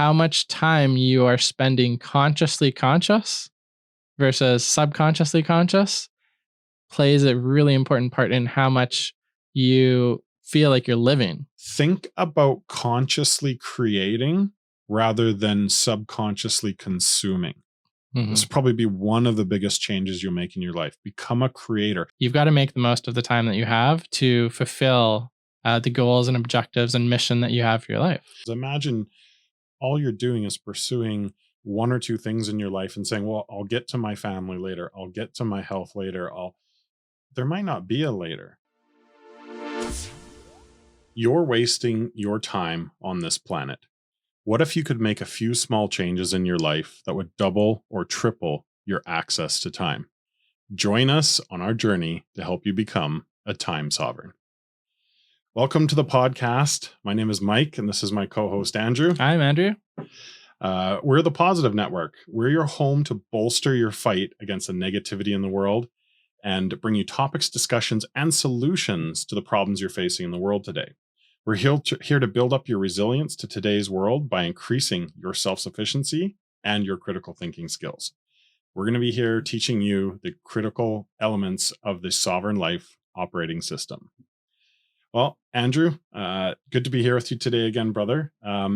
how much time you are spending consciously conscious versus subconsciously conscious plays a really important part in how much you feel like you're living. Think about consciously creating rather than subconsciously consuming. This will probably be one of the biggest changes you'll make in your life. Become a creator. You've got to make the most of the time that you have to fulfill the goals and objectives and mission that you have for your life. Imagine all you're doing is pursuing one or two things in your life and saying, well, I'll get to my family later. I'll get to my health later. There might not be a later. You're wasting your time on this planet. What if you could make a few small changes in your life that would double or triple your access to time? Join us on our journey to help you become a time sovereign. Welcome to the podcast. My name is Mike, and this is my co-host, Andrew. I'm Andrew. We're the Positive Network. We're your home to bolster your fight against the negativity in the world and bring you topics, discussions, and solutions to the problems you're facing in the world today. We're here to build up your resilience to today's world by increasing your self-sufficiency and your critical thinking skills. We're going to be here teaching you the critical elements of the sovereign life operating system. Well, Andrew, good to be here with you today again, brother.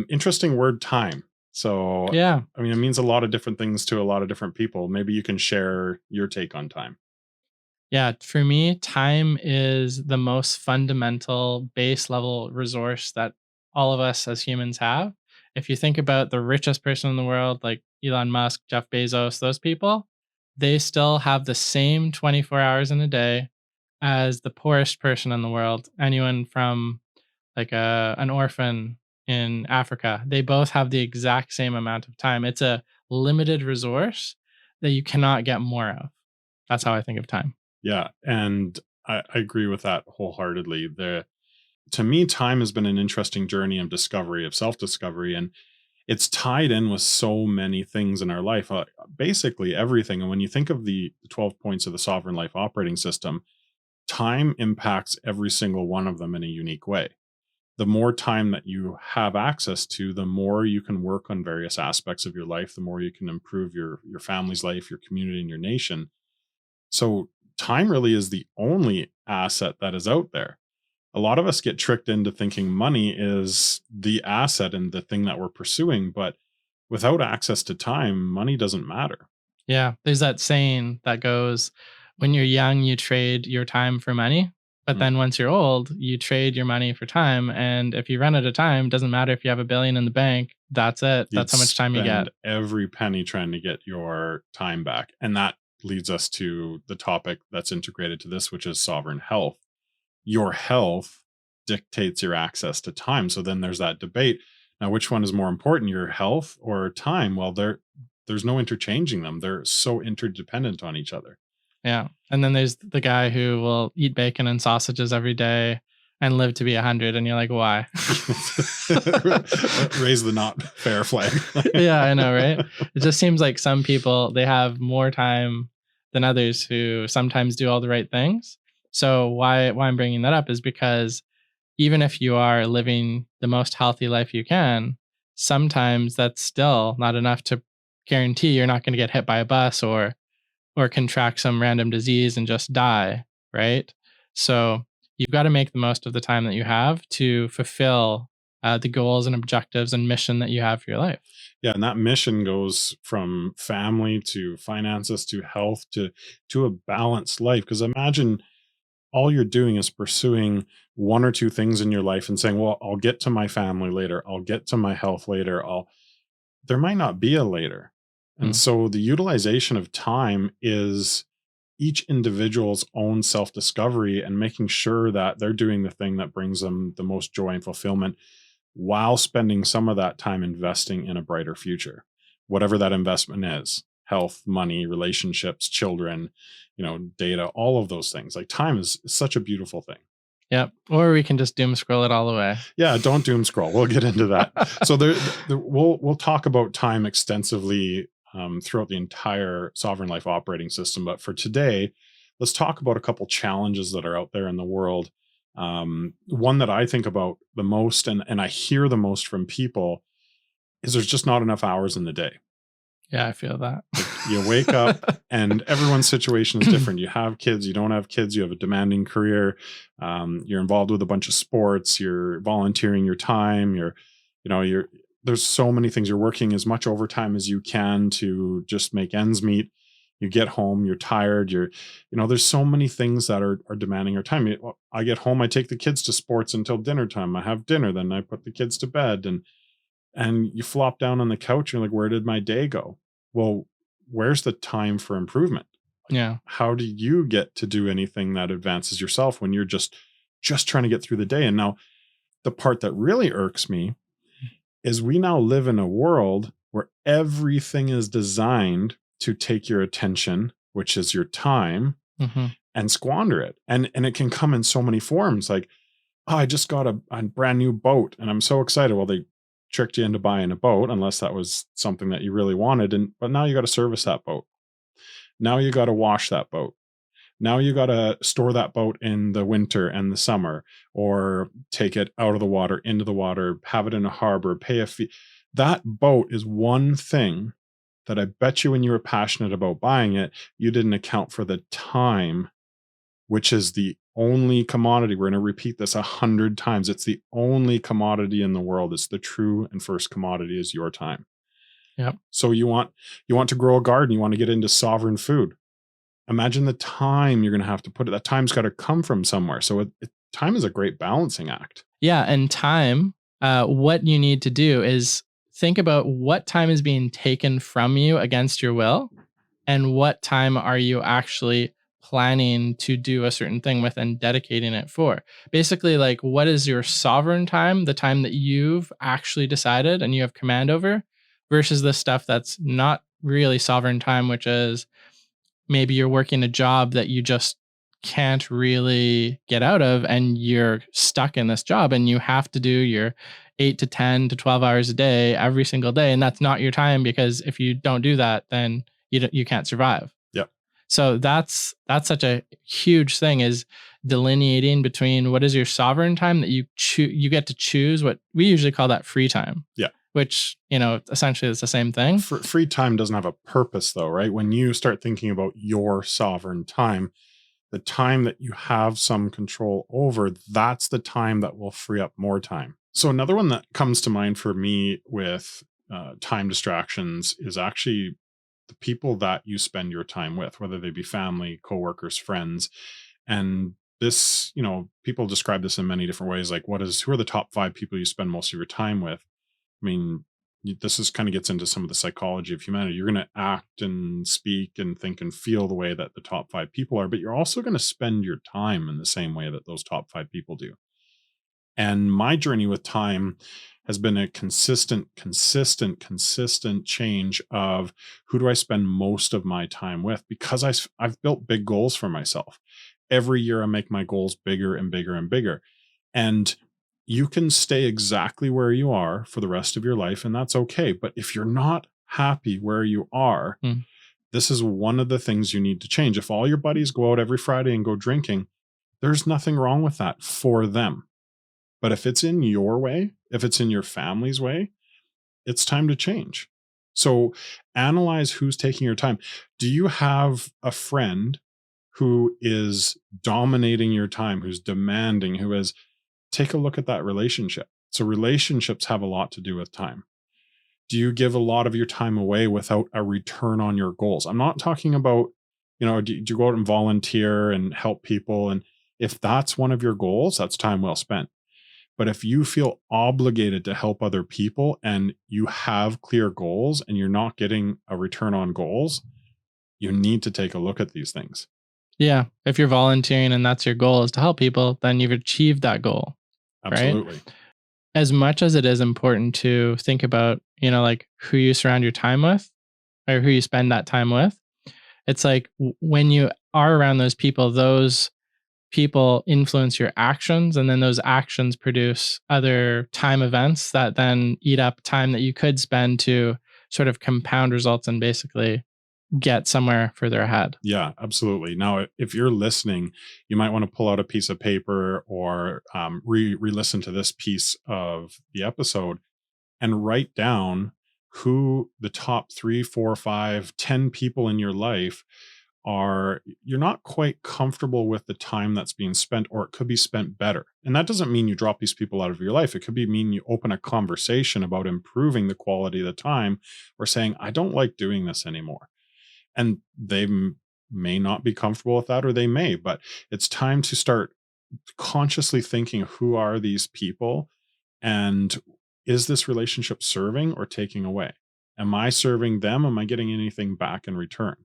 Interesting word, time. So, Yeah. I mean, it means a lot of different things to a lot of different people. Maybe you can share your take on time. Yeah, for me, time is the most fundamental base level resource that all of us as humans have. If you think about the richest person in the world, like Elon Musk, Jeff Bezos, those people, they still have the same 24 hours in a day as the poorest person in the world. Anyone from like an orphan in Africa, they both have the exact same amount of time. It's a limited resource that you cannot get more of. That's how I think of time. Yeah, and I agree with that wholeheartedly. To me, time has been an interesting journey of discovery, of self-discovery, and it's tied in with so many things in our life, basically everything. And when you think of the 12 points of the sovereign life operating system, time impacts every single one of them in a unique way. The more time that you have access to, the more you can work on various aspects of your life, the more you can improve your family's life, your community, and your nation. So time really is the only asset that is out there. A lot of us get tricked into thinking money is the asset and the thing that we're pursuing, but without access to time, money doesn't matter. Yeah, there's that saying that goes, when you're young, you trade your time for money. But then once you're old, you trade your money for time. And if you run out of time, doesn't matter if you have $1 billion in the bank, that's it. That's how much time you get. Every penny trying to get your time back. And that leads us to the topic that's integrated to this, which is sovereign health. Your health dictates your access to time. So then there's that debate. Now, which one is more important, your health or time? Well, there's no interchanging them. They're so interdependent on each other. Yeah. And then there's the guy who will eat bacon and sausages every day and live to be 100. And you're like, why? Raise the not fair flag. Yeah, I know, right? It just seems like some people, they have more time than others who sometimes do all the right things. So why I'm bringing that up is because even if you are living the most healthy life you can, sometimes that's still not enough to guarantee you're not going to get hit by a bus or contract some random disease and just die, right? So you've got to make the most of the time that you have to fulfill the goals and objectives and mission that you have for your life. Yeah, and that mission goes from family to finances to health to a balanced life. Because imagine all you're doing is pursuing one or two things in your life and saying, well, I'll get to my family later. I'll get to my health later. There might not be a later. And so the utilization of time is each individual's own self-discovery and making sure that they're doing the thing that brings them the most joy and fulfillment while spending some of that time investing in a brighter future, whatever that investment is: health, money, relationships, children, data, all of those things. Like, time is such a beautiful thing. Yep. Or we can just doom scroll it all away. Yeah, don't doom scroll. We'll get into that. So we'll talk about time extensively throughout the entire sovereign life operating system. But for today, let's talk about a couple challenges that are out there in the world. One that I think about the most and I hear the most from people is there's just not enough hours in the day. Yeah, I feel that. Like you wake up and everyone's situation is different. You have kids, you don't have kids, you have a demanding career, you're involved with a bunch of sports, you're volunteering your time, you're there's so many things. You're working as much overtime as you can to just make ends meet. You get home, you're tired, there's so many things that are demanding our time. Well, I get home, I take the kids to sports until dinner time. I have dinner, then I put the kids to bed, and you flop down on the couch and you're like, where did my day go? Well, where's the time for improvement? Yeah. How do you get to do anything that advances yourself when you're just trying to get through the day? And now the part that really irks me is we now live in a world where everything is designed to take your attention, which is your time, Hmm. and squander it. And it can come in so many forms. Like, oh, I just got a brand new boat and I'm so excited. Well, they tricked you into buying a boat, unless that was something that you really wanted. But now you got to service that boat. Now you got to wash that boat. Now you got to store that boat in the winter and the summer, or take it out of the water, into the water, have it in a harbor, pay a fee. That boat is one thing that I bet you when you were passionate about buying it, you didn't account for the time, which is the only commodity. We're going to repeat this 100 times. It's the only commodity in the world. It's the true and first commodity is your time. Yep. So you want to grow a garden, you want to get into sovereign food. Imagine the time you're going to have to put it. That time's got to come from somewhere. So time is a great balancing act. Yeah. And time, what you need to do is think about what time is being taken from you against your will, and what time are you actually planning to do a certain thing with and dedicating it for. Basically, like, what is your sovereign time, the time that you've actually decided and you have command over, versus the stuff that's not really sovereign time, which is maybe you're working a job that you just can't really get out of, and you're stuck in this job and you have to do your 8 to 10 to 12 hours a day every single day, and that's not your time, because if you don't do that, then you can't survive. Yep. So that's such a huge thing, is delineating between what is your sovereign time that you get to choose. What we usually call that free time. Yeah. Which, essentially it's the same thing. Free time doesn't have a purpose, though, right? When you start thinking about your sovereign time, the time that you have some control over, that's the time that will free up more time. So another one that comes to mind for me with time distractions is actually the people that you spend your time with, whether they be family, coworkers, friends. And this, people describe this in many different ways. Like, who are the top 5 people you spend most of your time with? I mean, this is kind of gets into some of the psychology of humanity. You're going to act and speak and think and feel the way that the top 5 people are, but you're also going to spend your time in the same way that those top 5 people do. And my journey with time has been a consistent change of who do I spend most of my time with, because I've built big goals for myself. Every year I make my goals bigger and bigger and bigger. And you can stay exactly where you are for the rest of your life, and that's okay. But if you're not happy where you are, Mm. this is one of the things you need to change. If all your buddies go out every Friday and go drinking, there's nothing wrong with that for them. But if it's in your way, if it's in your family's way, it's time to change. So analyze who's taking your time. Do you have a friend who is dominating your time, who's demanding, who is take a look at that relationship. So relationships have a lot to do with time. Do you give a lot of your time away without a return on your goals? I'm not talking about, do you go out and volunteer and help people? And if that's one of your goals, that's time well spent. But if you feel obligated to help other people and you have clear goals and you're not getting a return on goals, you need to take a look at these things. Yeah. If you're volunteering and that's your goal is to help people, then you've achieved that goal. Right? Absolutely. As much as it is important to think about, like who you surround your time with or who you spend that time with, it's like when you are around those people influence your actions, and then those actions produce other time events that then eat up time that you could spend to sort of compound results and basically get somewhere further ahead. Yeah, absolutely. Now, if you're listening, you might want to pull out a piece of paper or re listen to this piece of the episode and write down who the top 3, 4, 5, 10 people in your life are. You're not quite comfortable with the time that's being spent, or it could be spent better. And that doesn't mean you drop these people out of your life. It could mean you open a conversation about improving the quality of the time, or saying, I don't like doing this anymore. And they may not be comfortable with that, or they may, but it's time to start consciously thinking, who are these people, and is this relationship serving or taking away? Am I serving them? Am I getting anything back in return?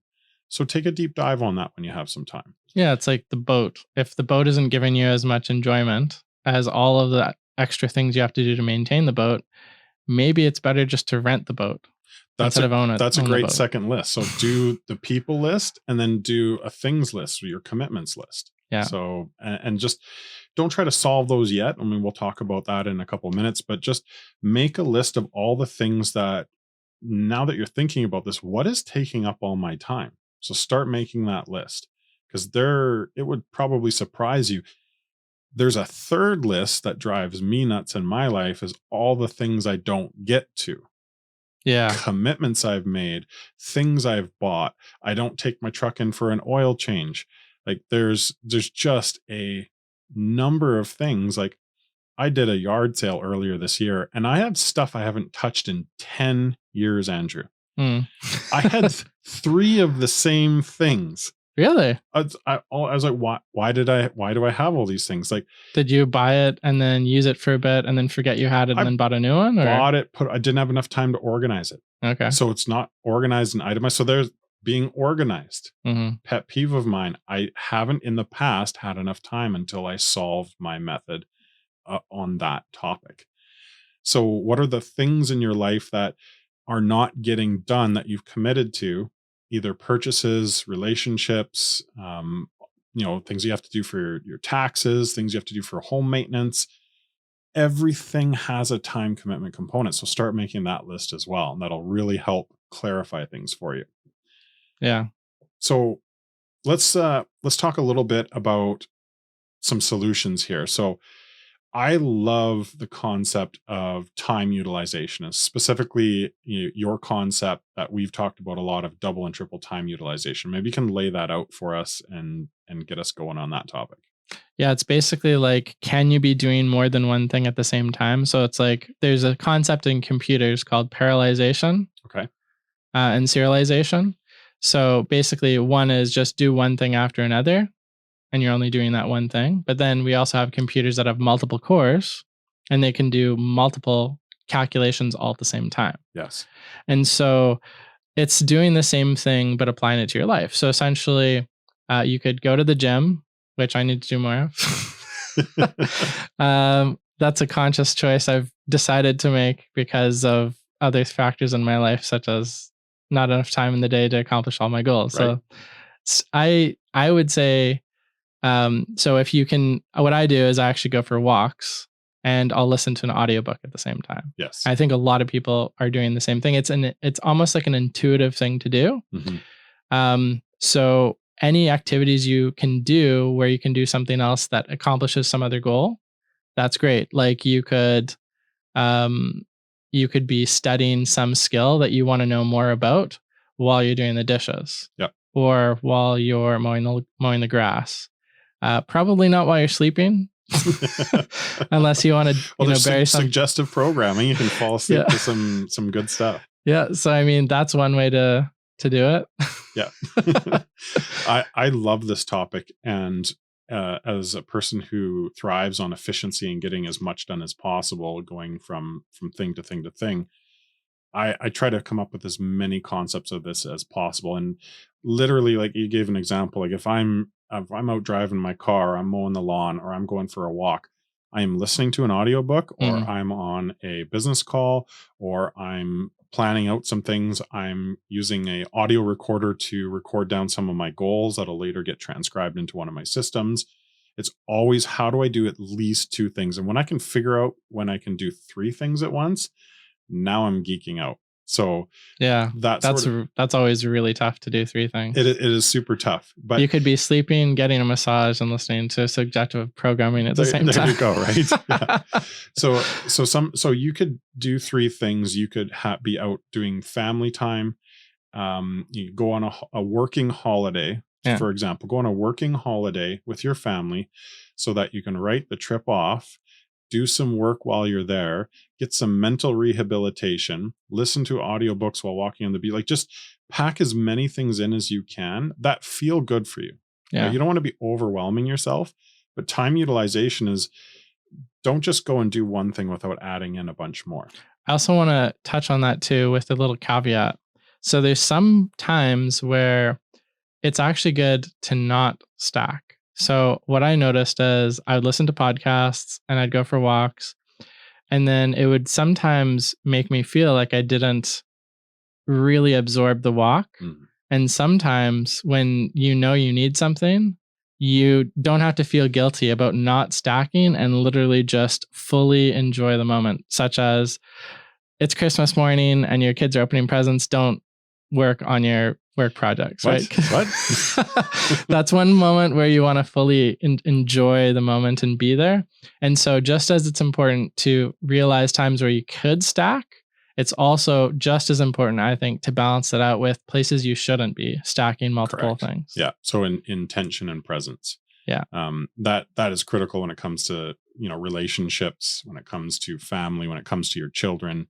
So take a deep dive on that when you have some time. Yeah, it's like the boat. If the boat isn't giving you as much enjoyment as all of the extra things you have to do to maintain the boat, maybe it's better just to rent the boat That's instead a of own it. that's a Own the great boat. second list. So do the people list, and then do a things list, or your commitments list. Yeah. So and just don't try to solve those yet. I mean, we'll talk about that in a couple of minutes, but just make a list of all the things that, now that you're thinking about this, what is taking up all my time? So start making that list, because it would probably surprise you. There's a third list that drives me nuts in my life, is all the things I don't get to, Yeah. commitments I've made, things I've bought. I don't take my truck in for an oil change. Like there's just a number of things. Like I did a yard sale earlier this year, and I have stuff I haven't touched in 10 years, Andrew. Mm. I had 3 of the same things. Really? I was like, why do I have all these things? Like Did you buy it and then use it for a bit and then forget you had it and I then bought a new one? Or bought it, I didn't have enough time to organize it. okay. So it's not organized and itemized. So there's being organized. Hmm. Pet peeve of mine. I haven't in the past had enough time until I solved my method on that topic. So what are the things in your life that are not getting done that you've committed to, either purchases, relationships, things you have to do for your taxes, things you have to do for home maintenance. Everything has a time commitment component. So start making that list as well. And that'll really help clarify things for you. Yeah. So let's talk a little bit about some solutions here. So I love the concept of time utilization, and specifically your concept that we've talked about a lot, of double and triple time utilization. Maybe you can lay that out for us and get us going on that topic. Yeah, it's basically like, can you be doing more than one thing at the same time? So it's like there's a concept in computers called parallelization Okay. and serialization. So basically, one is just do one thing after another, and you're only doing that one thing. But then we also have computers that have multiple cores, and they can do multiple calculations all at the same time. Yes. And so it's doing the same thing, but applying it to your life. So essentially, you could go to the gym, which I need to do more of. That's a conscious choice I've decided to make because of other factors in my life, such as not enough time in the day to accomplish all my goals. Right. So I would say, so if you can, what I do is I actually go for walks and I'll listen to an audiobook at the same time. Yes. I think a lot of people are doing the same thing. It's almost like an intuitive thing to do. Mm-hmm. So any activities you can do where you can do something else that accomplishes some other goal, that's great. Like you could be studying some skill that you want to know more about while you're doing the dishes. Yep. Or while you're mowing the grass. Probably not while you're sleeping, unless you want to, bury some suggestive programming. You can fall asleep to some good stuff. Yeah. So I mean, that's one way to do it. Yeah. I love this topic, and as a person who thrives on efficiency and getting as much done as possible, going from thing to thing to thing, I try to come up with as many concepts of this as possible. And literally, like you gave an example, like if I'm out driving my car, I'm mowing the lawn, or I'm going for a walk, I am listening to an audiobook, or I'm on a business call, or I'm planning out some things. I'm using a audio recorder to record down some of my goals that'll later get transcribed into one of my systems. It's always, how do I do at least 2 things? And when I can figure out when I can do 3 things at once, now I'm geeking out. So Yeah. that sort That's of that's always really tough to do 3 things. it is super tough. But You could be sleeping, getting a massage, and listening to suggestive programming at the same there time. you go, right? Yeah. So you could do 3 things. You could be out doing family time. You go on a working holiday, Yeah. for example, go on a working holiday with your family so that you can write the trip off, do some work while you're there, get some mental rehabilitation, listen to audiobooks while walking on the beach. Like, just pack as many things in as you can that feel good for you. Right? Yeah. You don't want to be overwhelming yourself, but time utilization is, don't just go and do one thing without adding in a bunch more. I also wanna touch on that too with a little caveat. So there's some times where it's actually good to not stack. So what I noticed is I would listen to podcasts and I'd go for walks, and then it would sometimes make me feel like I didn't really absorb the walk. Mhm. And sometimes when you know you need something, you don't have to feel guilty about not stacking and literally just fully enjoy the moment, such as it's Christmas morning and your kids are opening presents. Don't work on your work projects, What? right? What? That's one moment where you want to fully enjoy the moment and be there. And so, just as it's important to realize times where you could stack, it's also just as important, I think, to balance it out with places you shouldn't be stacking multiple Correct. things. Yeah. So in intention and presence. Yeah. That is critical when it comes to, relationships, when it comes to family, when it comes to your children.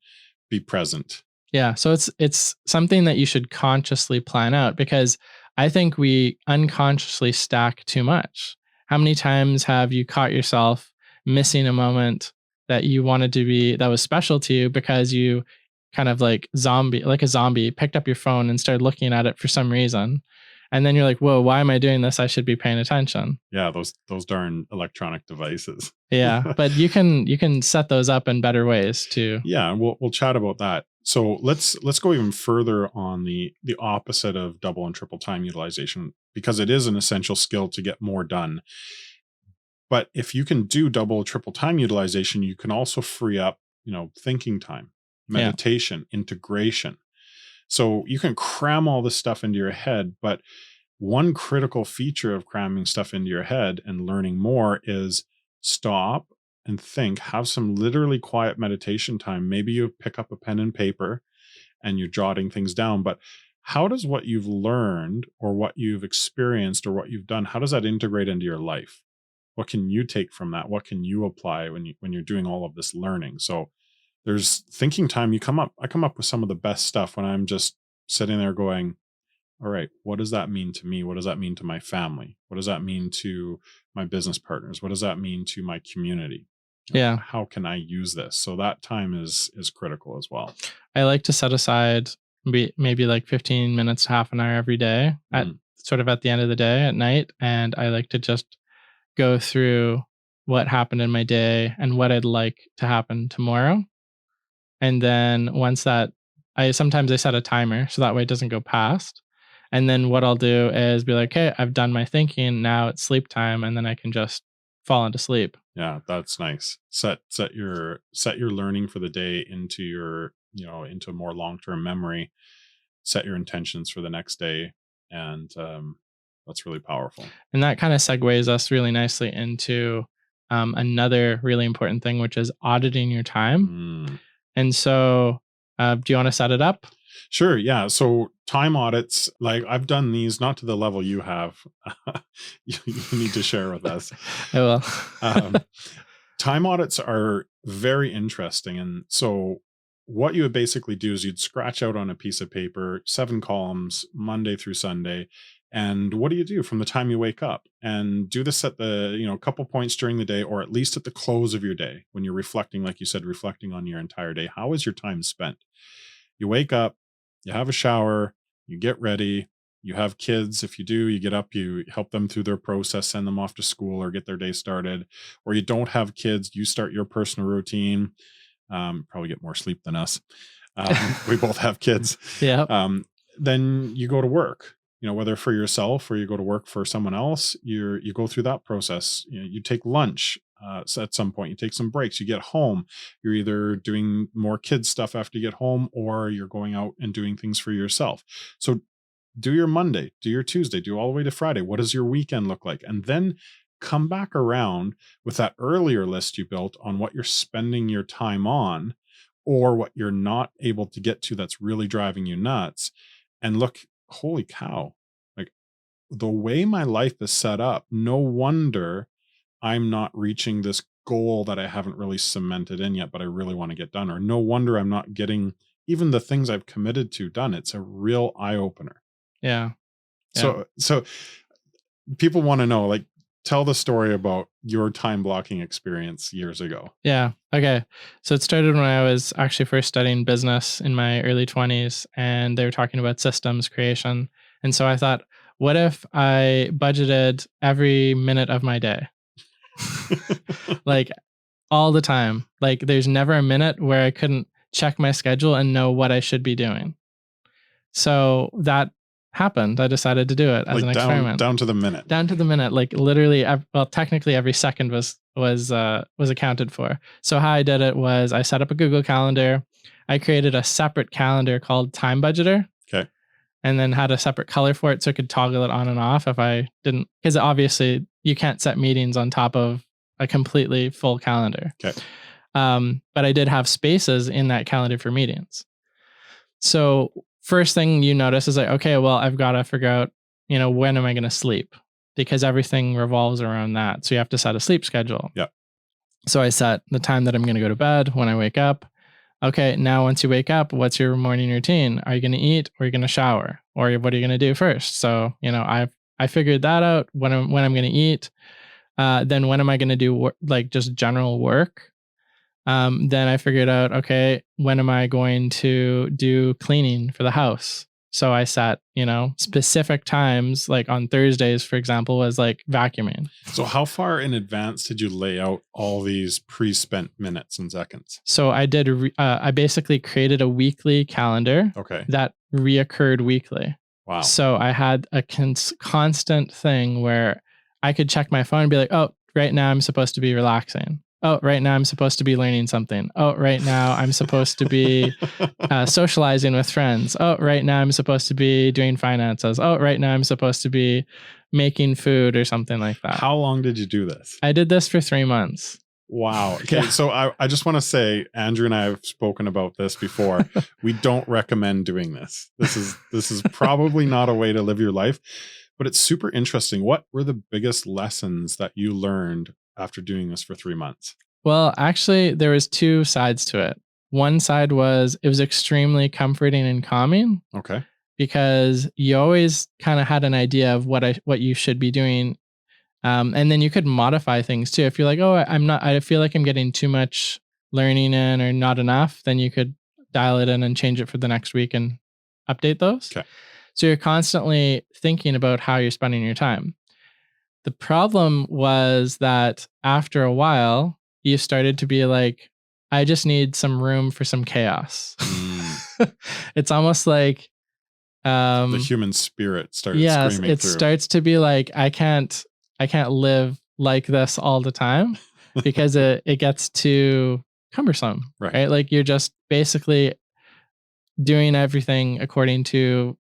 Be present. Yeah, so it's something that you should consciously plan out, because I think we unconsciously stack too much. How many times have you caught yourself missing a moment that you wanted to be that was special to you because you kind of like a zombie picked up your phone and started looking at it for some reason. And then you're like, "Whoa, why am I doing this? I should be paying attention." Yeah, those darn electronic devices. Yeah, but you can set those up in better ways too. Yeah, and we'll chat about that. So let's go even further on the opposite of double and triple time utilization, because it is an essential skill to get more done. But if you can do double or triple time utilization, you can also free up, thinking time, Yeah. meditation, integration. So you can cram all this stuff into your head, but one critical feature of cramming stuff into your head and learning more is stop and think, have some literally quiet meditation time. Maybe you pick up a pen and paper and you're jotting things down, but how does what you've learned or what you've experienced or what you've done, how does that integrate into your life? What can you take from that? What can you apply when you're doing all of this learning? So there's thinking time. I come up with some of the best stuff when I'm just sitting there going, all right, what does that mean to me? What does that mean to my family? What does that mean to my business partners? What does that mean to my community? Yeah. How can I use this? So that time is critical as well. I like to set aside maybe like 15 minutes, half an hour every day at sort of at the end of the day at night. And I like to just go through what happened in my day and what I'd like to happen tomorrow. And then once that, I set a timer so that way it doesn't go past. And then what I'll do is be like, okay, I've done my thinking. Now it's sleep time. And then I can just fall into sleep. Yeah, that's nice. Set your learning for the day into your, into more long-term memory. Set your intentions for the next day. And that's really powerful. And that kind of segues us really nicely into another really important thing, which is auditing your time. And so, do you want to set it up? Sure. Yeah. So time audits, like I've done these, not to the level you have. You need to share with us. I will. Time audits are very interesting. And so what you would basically do is you'd scratch out on a piece of paper 7 columns, Monday through Sunday. And what do you do from the time you wake up? And do this at the, couple points during the day, or at least at the close of your day when you're reflecting, like you said, reflecting on your entire day. How is your time spent? You wake up, you have a shower, you get ready, you have kids. If you do, you get up, you help them through their process, send them off to school or get their day started. Or you don't have kids, you start your personal routine. Probably get more sleep than us. We both have kids. Yeah. Then you go to work, whether for yourself or you go to work for someone else, you go through that process. You take lunch. So at some point, you take some breaks. You get home. You're either doing more kids stuff after you get home, or you're going out and doing things for yourself. So do your Monday, do your Tuesday, do all the way to Friday. What does your weekend look like? And then come back around with that earlier list you built on what you're spending your time on, or what you're not able to get to that's really driving you nuts. And look, holy cow, like the way my life is set up, no wonder I'm not reaching this goal that I haven't really cemented in yet, but I really want to get done. Or no wonder I'm not getting even the things I've committed to done. It's a real eye opener. Yeah. Yeah. So people want to know, like, tell the story about your time blocking experience years ago. Yeah. Okay. So it started when I was actually first studying business in my early 20s, and they were talking about systems creation. And so I thought, what if I budgeted every minute of my day? Like all the time. Like there's never a minute where I couldn't check my schedule and know what I should be doing. So that happened. I decided to do it as Like an experiment. down to the minute. Down to the minute, like literally, well, technically every second was accounted for. So how I did it was I set up a Google Calendar. I created a separate calendar called Time Budgeter. Okay. And then had a separate color for it so I could toggle it on and off if I didn't, because obviously you can't set meetings on top of a completely full calendar. Okay. But I did have spaces in that calendar for meetings. So first thing you notice is like, okay, well, I've got to figure out, when am I going to sleep? Because everything revolves around that. So you have to set a sleep schedule. Yeah. So I set the time that I'm going to go to bed, when I wake up. Okay, now once you wake up, what's your morning routine? Are you going to eat, or are you going to shower, or what are you going to do first? So, I figured that out when I'm going to eat. Then when am I going to do like just general work? Then I figured out, okay, when am I going to do cleaning for the house? So I set, specific times, like on Thursdays, for example, was like vacuuming. So how far in advance did you lay out all these pre-spent minutes and seconds? So I did, I basically created a weekly calendar that reoccurred weekly. Wow. So I had a constant thing where I could check my phone and be like, oh, right now I'm supposed to be relaxing. Oh, right now I'm supposed to be learning something. Oh, right now I'm supposed to be socializing with friends. Oh, right now I'm supposed to be doing finances. Oh, right now I'm supposed to be making food or something like that. How long did you do this? I did this for 3 months. Wow. Okay. Yeah. So I just want to say, Andrew and I have spoken about this before. We don't recommend doing this. This is probably not a way to live your life, but it's super interesting. What were the biggest lessons that you learned after doing this for 3 months? Well, actually, there was 2 sides to it. One side was it was extremely comforting and calming. Okay. Because you always kind of had an idea of what you should be doing. And then you could modify things too. If you're like, oh, I feel like I'm getting too much learning in or not enough, then you could dial it in and change it for the next week and update those. Okay. So you're constantly thinking about how you're spending your time. The problem was that after a while, you started to be like, I just need some room for some chaos. It's almost like the human spirit started screaming it through. Starts to be like, I can't live like this all the time because it gets too cumbersome, right? Like you're just basically doing everything according to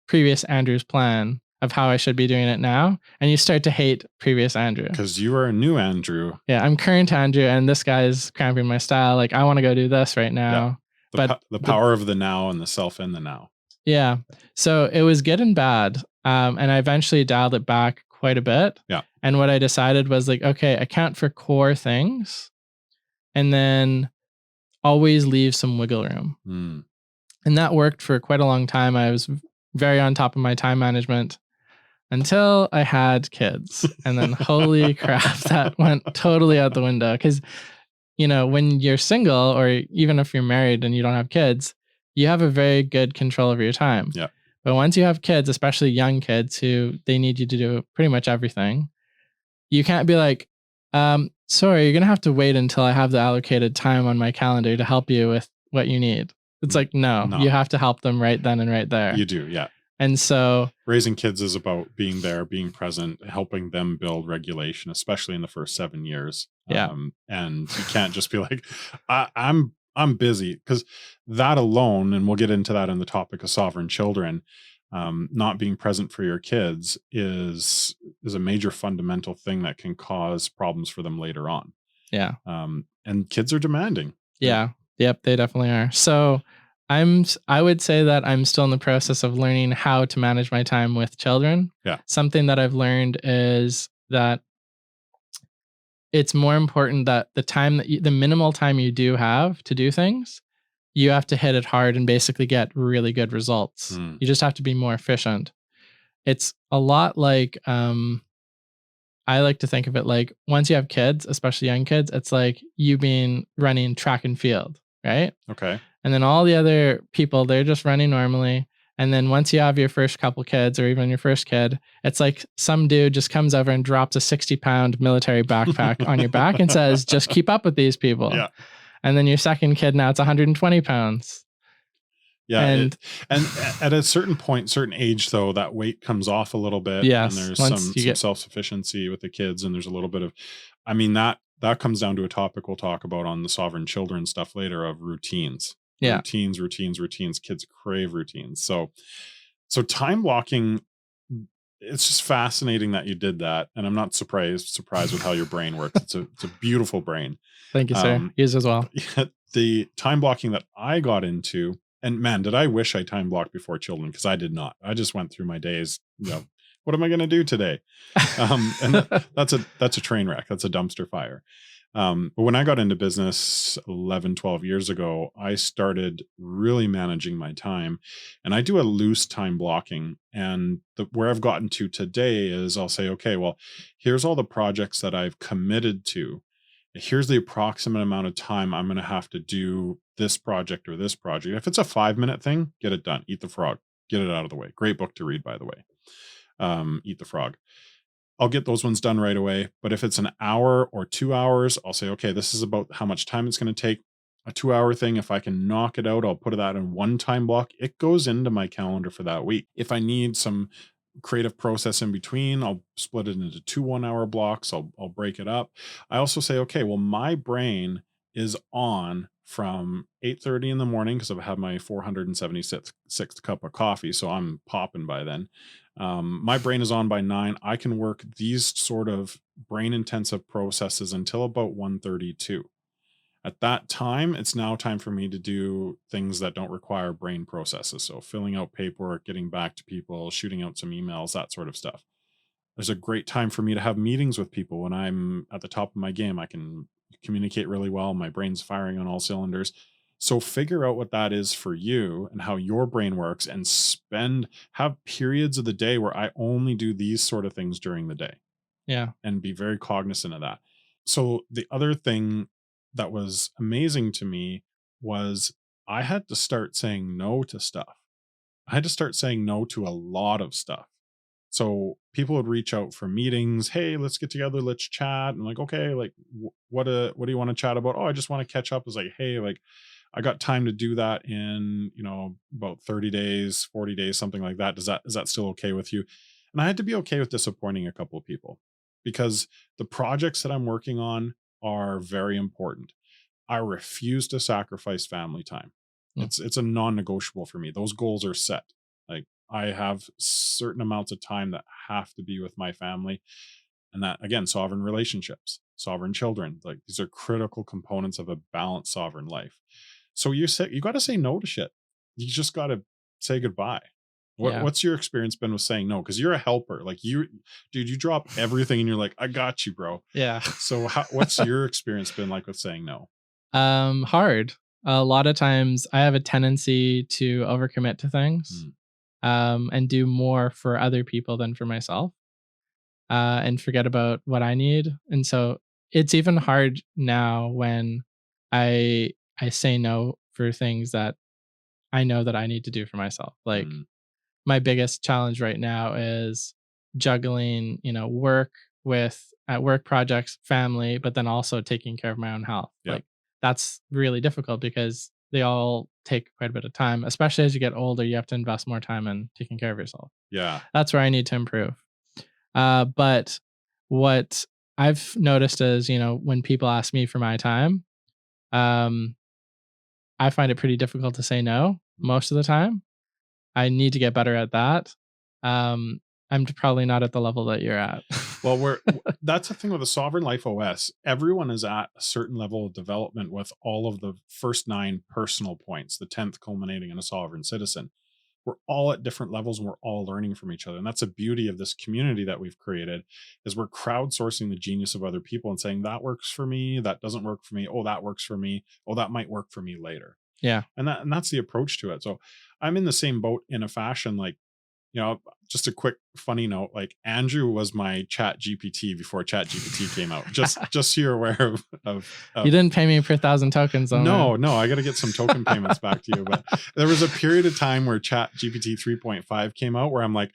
previous Andrew's plan of how I should be doing it now. And you start to hate previous Andrew. Because you are a new Andrew. Yeah, I'm current Andrew, and this guy's cramping my style. Like, I want to go do this right now. Yeah. The power of the now and the self in the now. Yeah. So it was good and bad. And I eventually dialed it back quite a bit. Yeah. And what I decided was like, okay, account for core things and then always leave some wiggle room. And that worked for quite a long time. I was very on top of my time management until I had kids. And then holy crap, that went totally out the window. Because, when you're single or even if you're married and you don't have kids, you have a very good control over your time. Yeah. But once you have kids, especially young kids who they need you to do pretty much everything, you can't be like, sorry, you're going to have to wait until I have the allocated time on my calendar to help you with what you need. It's like, no, you have to help them right then and right there. You do, yeah. And so raising kids is about being there, being present, helping them build regulation, especially in the first 7 years. Yeah. And you can't just be like, I'm busy, because that alone, and we'll get into that in the topic of sovereign children, not being present for your kids is a major fundamental thing that can cause problems for them later on. Yeah. And kids are demanding. They're Yeah. Yep, they definitely are. So I would say that I'm still in the process of learning how to manage my time with children. Yeah. Something that I've learned is that it's more important that the minimal time you do have to do things, you have to hit it hard and basically get really good results. Mm, You just have to be more efficient. It's a lot like I like to think of it like once you have kids, especially young kids, it's like you being running track and field, right? okay. And then all the other people, they're just running normally. And then once you have your first couple kids or even your first kid, it's like some dude just comes over and drops a 60-pound military backpack on your back and says, just keep up with these people. Yeah. And then your second kid, now it's 120 pounds. Yeah, And and at a certain point, certain age, though, that weight comes off a little bit, and yes, there's once you some get, self sufficiency with the kids, and there's a little bit of, I mean, that comes down to a topic we'll talk about on the sovereign children stuff later, of routines, yeah, routines. Kids crave routines. So time blocking, it's just fascinating that you did that, and I'm not surprised with how your brain works. It's a beautiful brain. thank you, sir. Um, Yours as well. the time blocking that I got into, and man, did I wish I time blocked before children, because I did not. I just went through my days, what am I going to do today? And that's a train wreck. That's a dumpster fire. But when I got into business 11, 12 years ago, I started really managing my time, and I do a loose time blocking. And where I've gotten to today is I'll say, okay, well, here's all the projects that I've committed to. Here's the approximate amount of time I'm going to have to do this project or this project. If it's a 5-minute thing, get it done. Eat the Frog. Get it out of the way. Great book to read, by the way. Eat the Frog. I'll get those ones done right away. But if it's an hour or 2 hours, I'll say, okay, this is about how much time it's going to take. A 2-hour thing, if I can knock it out, I'll put that in one time block. It goes into my calendar for that week. If I need some creative process in between, I'll split it into 2 1-hour blocks. I'll break it up. I also say, okay, well, my brain is on from 8:30 in the morning, because I've had my 476th cup of coffee, so I'm popping by then. My brain is on by 9. I can work these sort of brain intensive processes until about 1:32. At that time, it's now time for me to do things that don't require brain processes. So filling out paperwork, getting back to people, shooting out some emails, that sort of stuff. There's a great time for me to have meetings with people when I'm at the top of my game. I can communicate really well. My brain's firing on all cylinders. So figure out what that is for you and how your brain works, and have periods of the day where I only do these sort of things during the day, Yeah. and be very cognizant of that. So the other thing that was amazing to me was I had to start saying no to stuff. I had to start saying no to a lot of stuff. So people would reach out for meetings. Hey, let's get together. Let's chat. And like, okay, like what do you want to chat about? Oh, I just want to catch up. It's like, hey, like I got time to do that in, about 30 days, 40 days, something like that. Is that still okay with you? And I had to be okay with disappointing a couple of people, because the projects that I'm working on are very important. I refuse to sacrifice family time. Mm. It's a non-negotiable for me. Those goals are set. Like, I have certain amounts of time that have to be with my family. And that, again, sovereign relationships, sovereign children, like these are critical components of a balanced sovereign life. So you got to say no to shit. You just got to say goodbye. Yeah. What's your experience been with saying no? Because you're a helper. Like, dude, you drop everything and you're like, I got you, bro. Yeah. So what's your experience been like with saying no? Hard. A lot of times I have a tendency to overcommit to things, Mm, and do more for other people than for myself, and forget about what I need. And so it's even hard now when I say no for things that I know that I need to do for myself. Like mm, my biggest challenge right now is juggling, work with at work projects, family, but then also taking care of my own health. yeah, Like that's really difficult because they all take quite a bit of time, especially as you get older, you have to invest more time in taking care of yourself. yeah. That's where I need to improve. But what I've noticed as, when people ask me for my time, um, I find it pretty difficult to say no most of the time. I need to get better at that. Um, I'm probably not at the level that you're at. Well, that's the thing with the Sovereign Life OS. Everyone is at a certain level of development with all of the first 9 personal points, the 10th culminating in a sovereign citizen. We're all at different levels and we're all learning from each other. And that's the beauty of this community that we've created is we're crowdsourcing the genius of other people and saying that works for me, that doesn't work for me. Oh, that works for me. Oh, that might work for me later. Yeah. And that's the approach to it. So I'm in the same boat in a fashion like just a quick funny note, like Andrew was my chat GPT before chat GPT came out. Just so you're aware You of didn't pay me per 1,000 tokens though, man. no, I got to get some token payments back to you. But there was a period of time where chat GPT 3.5 came out where I'm like,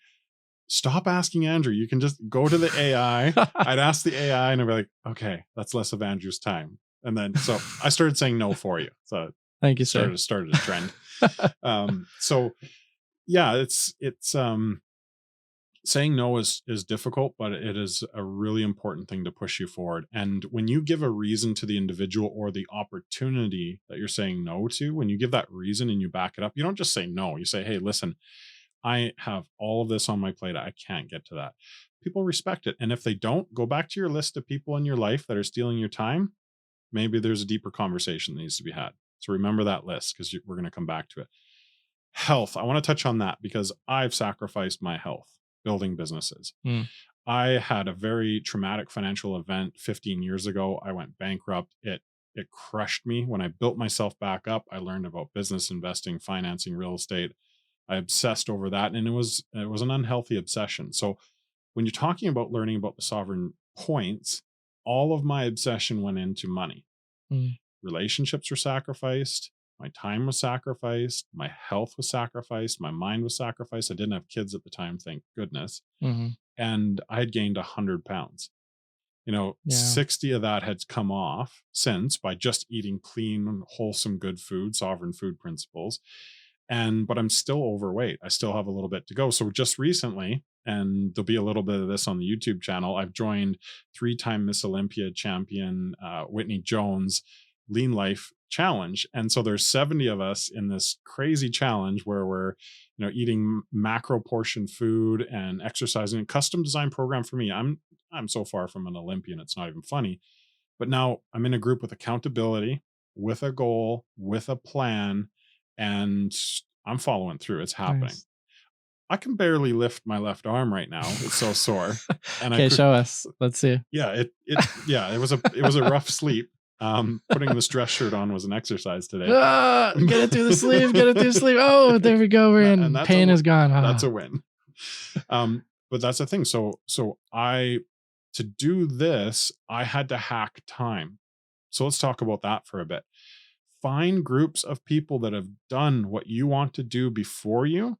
stop asking Andrew. You can just go to the AI. I'd ask the AI and I'd be like, okay, that's less of Andrew's time. And then, so I started saying no for you. So Thank you, sir. started a trend. So yeah, it's saying no is difficult, but it is a really important thing to push you forward. And when you give a reason to the individual or the opportunity that you're saying no to, when you give that reason and you back it up, you don't just say no. You say, hey, listen, I have all of this on my plate. I can't get to that. People respect it. And if they don't, go back to your list of people in your life that are stealing your time. Maybe there's a deeper conversation that needs to be had. So remember that list because we're going to come back to it. Health. I want to touch on that because I've sacrificed my health building businesses. Mm. I had a very traumatic financial event 15 years ago. I went bankrupt. It crushed me. When I built myself back up, I learned about business investing, financing, real estate. I obsessed over that and it was an unhealthy obsession. So when you're talking about learning about the sovereign points, all of my obsession went into money. Mm. Relationships were sacrificed. My time was sacrificed. My health was sacrificed. My mind was sacrificed. I didn't have kids at the time, thank goodness. Mm-hmm. And I had gained 100 pounds. Yeah. 60 of that had come off since by just eating clean, wholesome, good food, sovereign food principles. But I'm still overweight. I still have a little bit to go. So just recently, and there'll be a little bit of this on the YouTube channel, I've joined 3-time Miss Olympia champion Whitney Jones Lean Life Challenge. And so there's 70 of us in this crazy challenge where we're eating macro portion food and exercising. A custom design program for me. I'm so far from an Olympian, it's not even funny. But now I'm in a group with accountability, with a goal, with a plan, and I'm following through. It's happening. Nice. I can barely lift my left arm right now. It's so sore. And okay, show us. Let's see. Yeah, it was a rough sleep. Putting this dress shirt on was an exercise today. Get it through the sleeve. Get it through the sleeve. Oh, there we go. We're in. Pain is gone. That's a win. But that's the thing. So to do this, I had to hack time. So let's talk about that for a bit. Find groups of people that have done what you want to do before you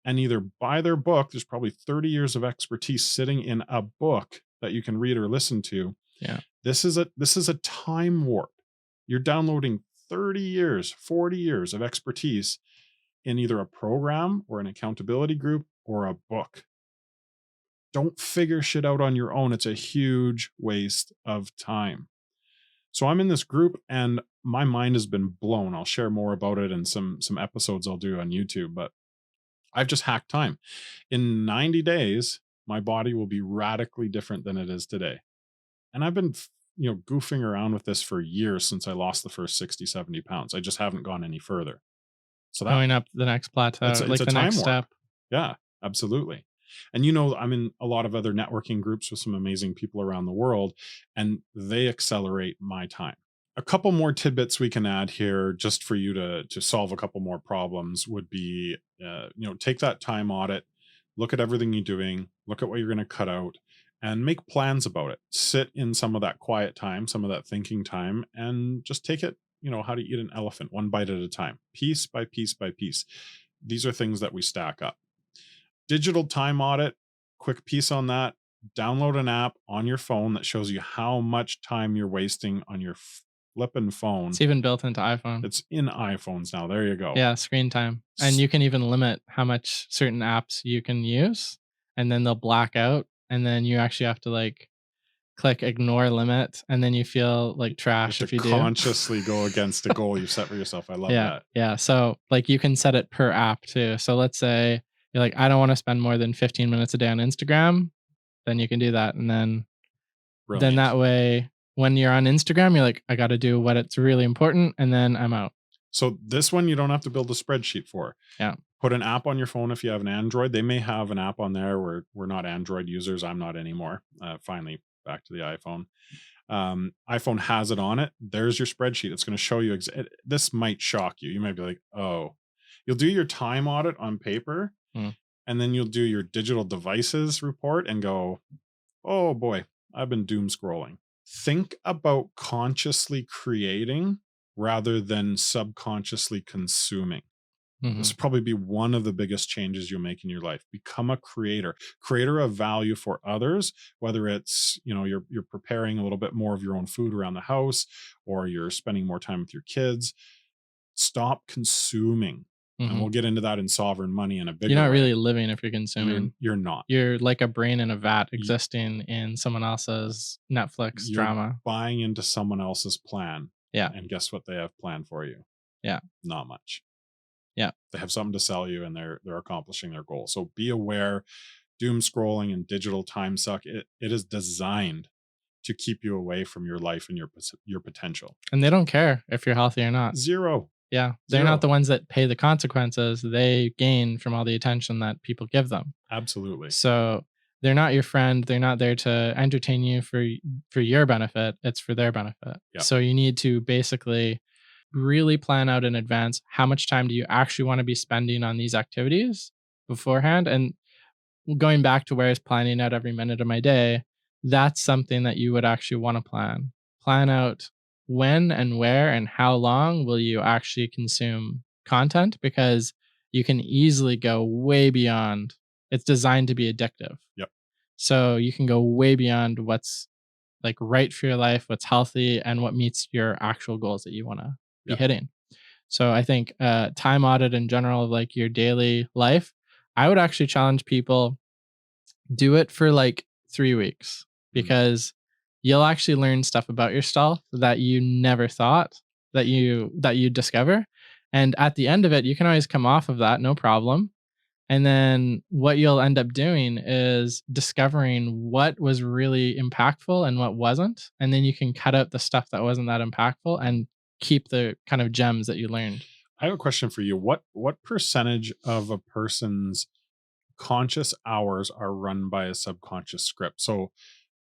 and either buy their book. There's probably 30 years of expertise sitting in a book that you can read or listen to. Yeah. This is a time warp. You're downloading 30 years, 40 years of expertise in either a program or an accountability group or a book. Don't figure shit out on your own. It's a huge waste of time. So I'm in this group and my mind has been blown. I'll share more about it in some episodes I'll do on YouTube, but I've just hacked time. In 90 days, my body will be radically different than it is today. And I've been goofing around with this for years since I lost the first 60, 70 pounds. I just haven't gone any further. So going up the next plateau, it's like a the time next warp. step. Yeah, absolutely. And I'm in a lot of other networking groups with some amazing people around the world, and they accelerate my time. A couple more tidbits we can add here just for you to solve a couple more problems would be, take that time audit, look at everything you're doing, look at what you're going to cut out, and make plans about it. Sit in some of that quiet time, some of that thinking time, and just take it, how to eat an elephant, one bite at a time, piece by piece by piece. These are things that we stack up. Digital time audit, quick piece on that. Download an app on your phone that shows you how much time you're wasting on your flipping phone. It's even built into iPhone. It's in iPhones now. There you go. Yeah, screen time. And you can even limit how much certain apps you can use, and then they'll black out, and then you actually have to click ignore limit, and then you feel like You have trash to if you do. consciously go against a goal you've set for yourself. I love Yeah, that. yeah. So, like, you can set it per app too. So let's say you're like, "I don't wanna spend more than 15 minutes a day on Instagram," then you can do that, and then Brilliant. that way, when you're on Instagram, you're like, "I gotta do what it's really important, and then I'm out." So this one you don't have to build a spreadsheet for. Yeah. Put an app on your phone if you have an Android. They may have an app on there where we're not Android users. I'm not anymore. Finally, back to the iPhone. iPhone has it on it. There's your spreadsheet. It's going to show you. This might shock you. You might be like, oh, you'll do your time audit on paper, Mm, and then you'll do your digital devices report and go, oh boy, I've been doom scrolling. Think about consciously creating rather than subconsciously consuming. This mhm. will probably be one of the biggest changes you'll make in your life. Become a creator of value for others, whether it's, you're preparing a little bit more of your own food around the house or you're spending more time with your kids. Stop consuming. And Mhm. we'll get into that in sovereign money in a You're bigger not way. really living if you're You're consuming. you're not. You're like a brain in a vat Y- existing in someone else's Netflix You're drama. buying into someone else's plan. Yeah, And guess what they have planned for you? yeah, Not much. yeah. They have something to sell you and they're accomplishing their goal. So be aware. Doom scrolling and digital time suck, it is designed to keep you away from your life and your potential. And they don't care if you're healthy or not. Zero. Yeah, they're not Zero. the ones that pay the consequences. They gain from all the attention that people give them. Absolutely. So they're not your friend. They're not there to entertain you for your benefit. It's for their benefit. Yeah. So you need to basically really plan out in advance how much time do you actually want to be spending on these activities beforehand. And going back to where I was planning out every minute of my day, that's something that you would actually want to plan. Plan out when and where and how long will you actually consume content, because you can easily go way beyond. It's designed to be addictive. Yep. So you can go way beyond what's like right for your life, what's healthy, and what meets your actual goals that you want to be Yep. hitting. So I think time audit in general of like your daily life, I would actually challenge people, do it for like 3 weeks, Mm. because you'll actually learn stuff about yourself that you never thought that you discover. And at the end of it, you can always come off of that, no problem. And then what you'll end up doing is discovering what was really impactful and what wasn't. And then you can cut out the stuff that wasn't that impactful and keep the kind of gems that you learned. I have a question for you. What percentage of a person's conscious hours are run by a subconscious script? So,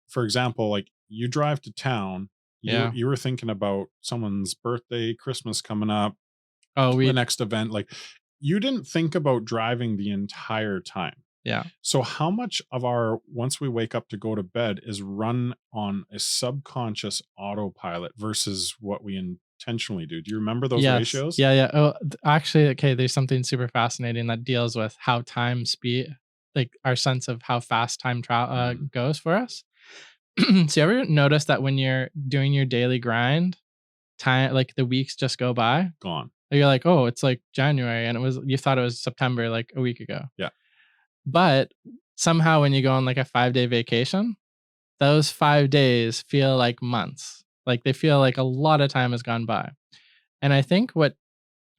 for example, like you drive to town, Yeah. you were thinking about someone's birthday, Christmas coming up, Oh, the we next event, like you didn't think about driving the entire time. yeah. So how much of our once we wake up to go to bed is run on a subconscious autopilot versus what we intentionally do? Do you remember those Yes. ratios? Yeah, yeah. Oh, actually, okay, there's something super fascinating that deals with how time speed, like our sense of how fast time Mm, goes for us. So you ever notice that when you're doing your daily grind, time like the weeks just go by? gone. You're like, "Oh, it's like January," and you thought it was September like a week ago. Yeah. But somehow when you go on like a 5-day vacation, those 5 days feel like months. Like they feel like a lot of time has gone by. And I think what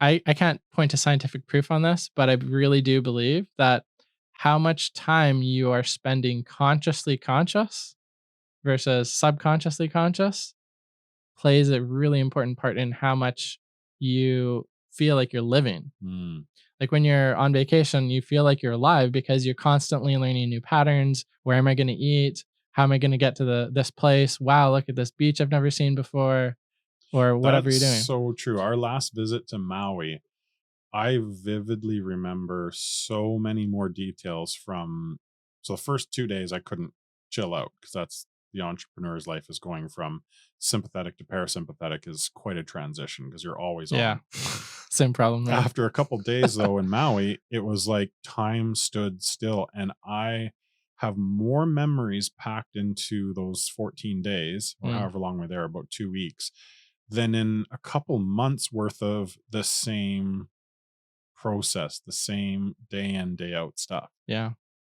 I can't point to scientific proof on this, but I really do believe that how much time you are spending consciously conscious versus subconsciously conscious plays a really important part in how much you feel like you're living. Mm, Like when you're on vacation, you feel like you're alive because you're constantly learning new patterns. Where am I going to eat? How am I going to get to this place? Wow, look at this beach I've never seen before, or whatever that's you're doing. so true. Our last visit to Maui, I vividly remember so many more details from so the first 2 days I couldn't chill out because that's the entrepreneur's life is going from sympathetic to parasympathetic is quite a transition because you're always Yeah. on. Same problem, right? After a couple days though in Maui, it was like time stood still and I have more memories packed into those 14 days or Mm, however long we're there, about 2 weeks, than in a couple months worth of the same process, the same day in, day out stuff. yeah.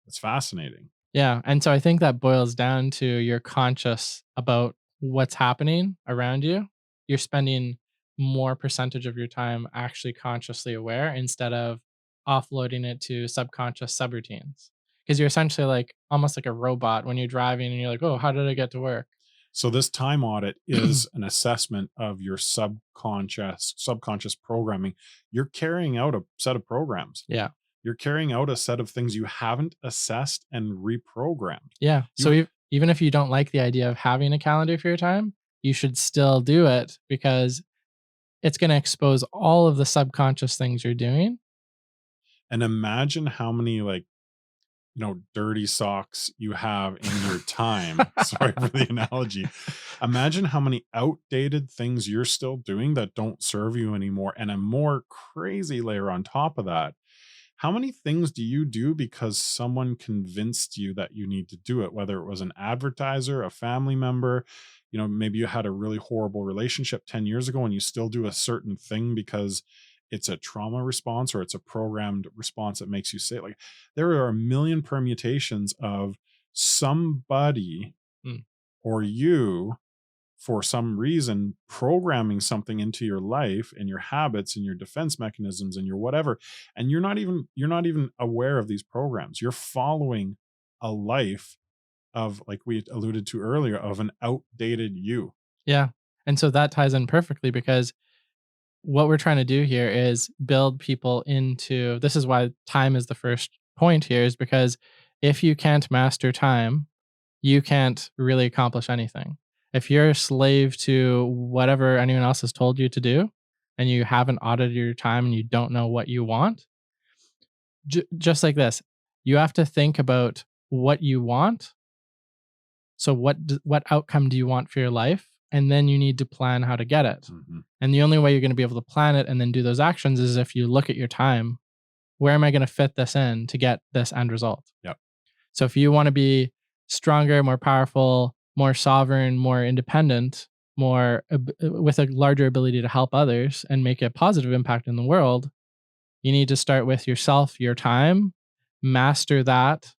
It's fascinating. Yeah, and so I think that boils down to you're conscious about what's happening around you. You're spending more percentage of your time actually consciously aware instead of offloading it to subconscious subroutines. Because you're essentially like almost like a robot when you're driving and you're like, "Oh, how did I get to work?" So this time audit is an assessment of your subconscious programming. You're carrying out a set of programs. Yeah. You're carrying out a set of things you haven't assessed and reprogrammed. Yeah. So You even if you don't like the idea of having a calendar for your time, you should still do it because it's going to expose all of the subconscious things you're doing. and imagine how many dirty socks you have in your time. Sorry for the analogy. Imagine how many outdated things you're still doing that don't serve you anymore. And a more crazy layer on top of that. How many things do you do because someone convinced you that you need to do it? Whether it was an advertiser, a family member, maybe you had a really horrible relationship 10 years ago and you still do a certain thing because it's a trauma response or it's a programmed response that makes you say it. Like there are a million permutations of somebody Mm. or you for some reason programming something into your life and your habits and your defense mechanisms and your whatever, and you're not even aware of these programs. You're following a life of, like we alluded to earlier, of an outdated you. Yeah. And so that ties in perfectly because what we're trying to do here is build people into this is why time is the first point here is because if you can't master time, you can't really accomplish anything. If you're a slave to whatever anyone else has told you to do and you haven't audited your time and you don't know what you want, just like this, you have to think about what you want. So what outcome do you want for your life? And then you need to plan how to get it. Mhm. And the only way you're going to be able to plan it and then do those actions is if you look at your time. Where am I going to fit this in to get this end result? Yep. So if you want to be stronger, more powerful, more sovereign, more independent, with a larger ability to help others and make a positive impact in the world, you need to start with yourself, your time, master that.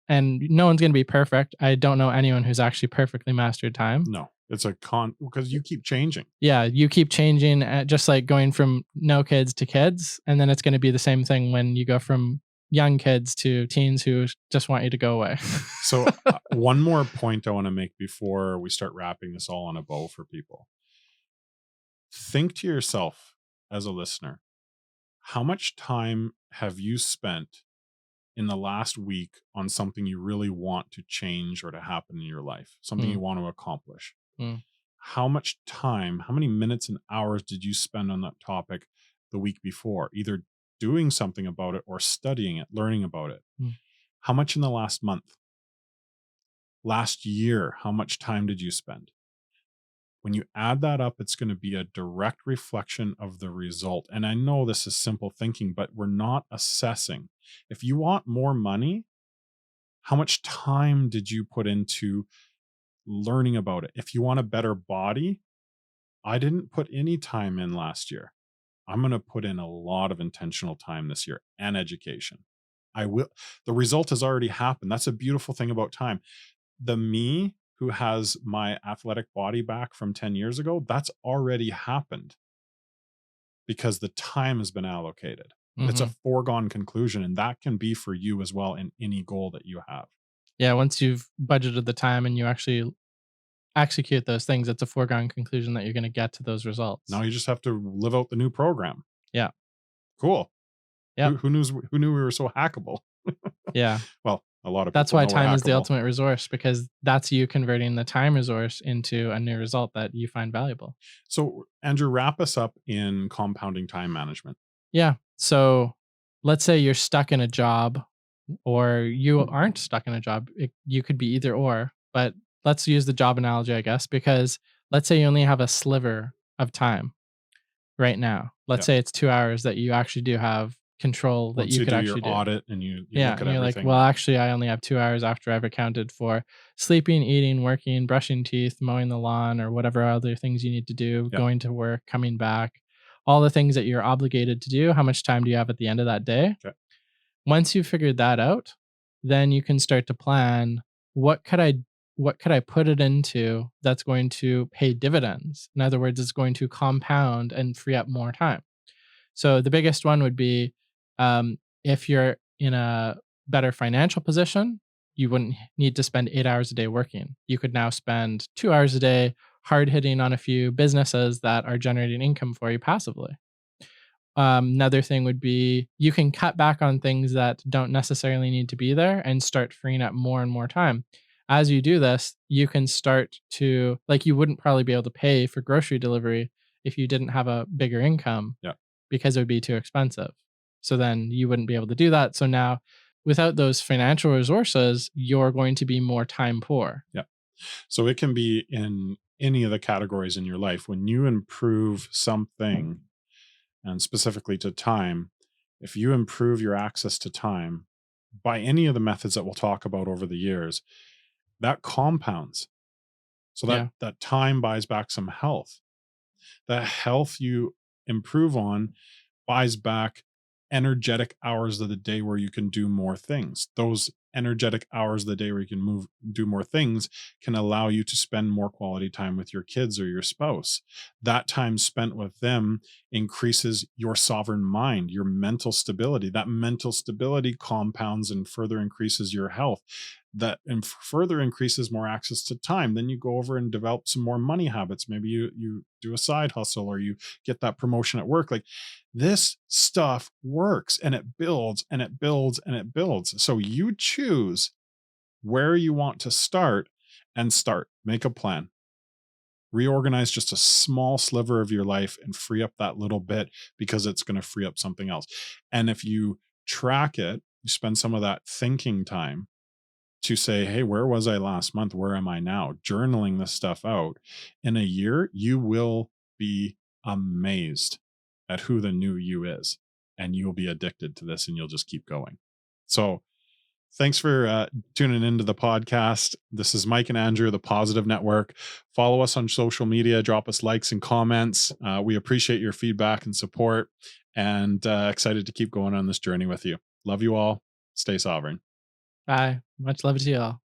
And no one's going to be perfect. I don't know anyone who's actually perfectly mastered time. No, it's a con because you keep changing. Yeah, you keep changing, just like going from no kids to kids, and then it's gonna be the same thing when you go from young kids to teens who just want you to go away. So one more point I want to make before we start wrapping this all on a bow for people. Think to yourself as a listener, how much time have you spent in the last week on something you really want to change or to happen in your life, something Mm, you want to accomplish? mm, How much time, how many minutes and hours did you spend on that topic the week before, either doing something about it or studying it, learning about it? mm. How much in the last month? Last year, how much time did you spend? When you add that up, it's going to be a direct reflection of the result. And I know this is simple thinking, but we're not assessing. If you want more money, how much time did you put into learning about it? If you want a better body, I didn't put any time in last year. I'm going to put in a lot of intentional time this year and education. I will. The result has already happened. That's a beautiful thing about time. The me who has my athletic body back from 10 years ago, that's already happened because the time has been allocated. It's a Mhm. foregone conclusion, and that can be for you as well in any goal that you have. Yeah, once you've budgeted the time and you actually execute those things, it's a foregone conclusion that you're gonna get to those results. Now you just have to live out the new program. Yeah. Cool. Yep. Who knew we were so hackable? Yeah. Well, a lot of That's people why know we're time is the hackable. ultimate resource because that's you converting the time resource into a new result that you find valuable. So, Andrew, wrap us up in compounding time management. Yeah. So let's say you're stuck in a job or you aren't stuck in a job. You could be either or, but let's use the job analogy, I guess, because let's say you only have a sliver of time right now. Let's Yeah. say it's 2 hours that you actually do have control that Once you you could do your actually do. audit and you Yeah. look at And you're like, everything. well, Yeah. actually, I only have 2 hours after I've accounted for sleeping, eating, working, brushing teeth, mowing the lawn, or whatever other things you need to do, Yeah. going to work, coming back, all the things that you're obligated to do. How much time do you have at the end of that day? Okay. Once you've figured that out, then you can start to plan, what could I what could I put it into that's going to pay dividends? In other words, it's going to compound and free up more time. So the biggest one would be, if you're in a better financial position, you wouldn't need to spend 8 hours a day working. You could now spend 2 hours a day hard hitting on a few businesses that are generating income for you passively. Another thing would be, you can cut back on things that don't necessarily need to be there and start freeing up more and more time. As you do this, you can start to, like, you wouldn't probably be able to pay for grocery delivery if you didn't have a bigger income Yeah. because it would be too expensive. So then you wouldn't be able to do that. So now, without those financial resources, you're going to be more time poor. Yeah. So it can be in any of the categories in your life. When you improve something, and specifically to time, if you improve your access to time by any of the methods that we'll talk about over the years, that compounds. So that Yeah. that time buys back some health. The health you improve on buys back energetic hours of the day where you can do more things. Those energetic hours of the day where you can do more things can allow you to spend more quality time with your kids or your spouse. That time spent with them increases your sovereign mind, your mental stability. That mental stability compounds and further increases your health. That and further increases more access to time. Then you go over and develop some more money habits. Maybe you do a side hustle, or you get that promotion at work. Like, this stuff works, and it builds and it builds and it builds. So you choose where you want to start, and start. Make a plan. Reorganize just a small sliver of your life and free up that little bit, because it's going to free up something else. And if you track it, you spend some of that thinking time to say, hey, where was I last month? Where am I now? Journaling this stuff out. In a year, you will be amazed at who the new you is. And you'll be addicted to this, and you'll just keep going. So thanks for tuning into the podcast. This is Mike and Andrew, the Positive Network. Follow us on social media, drop us likes and comments. We appreciate your feedback and support, and excited to keep going on this journey with you. Love you all. Stay sovereign. Bye. Much love to you all.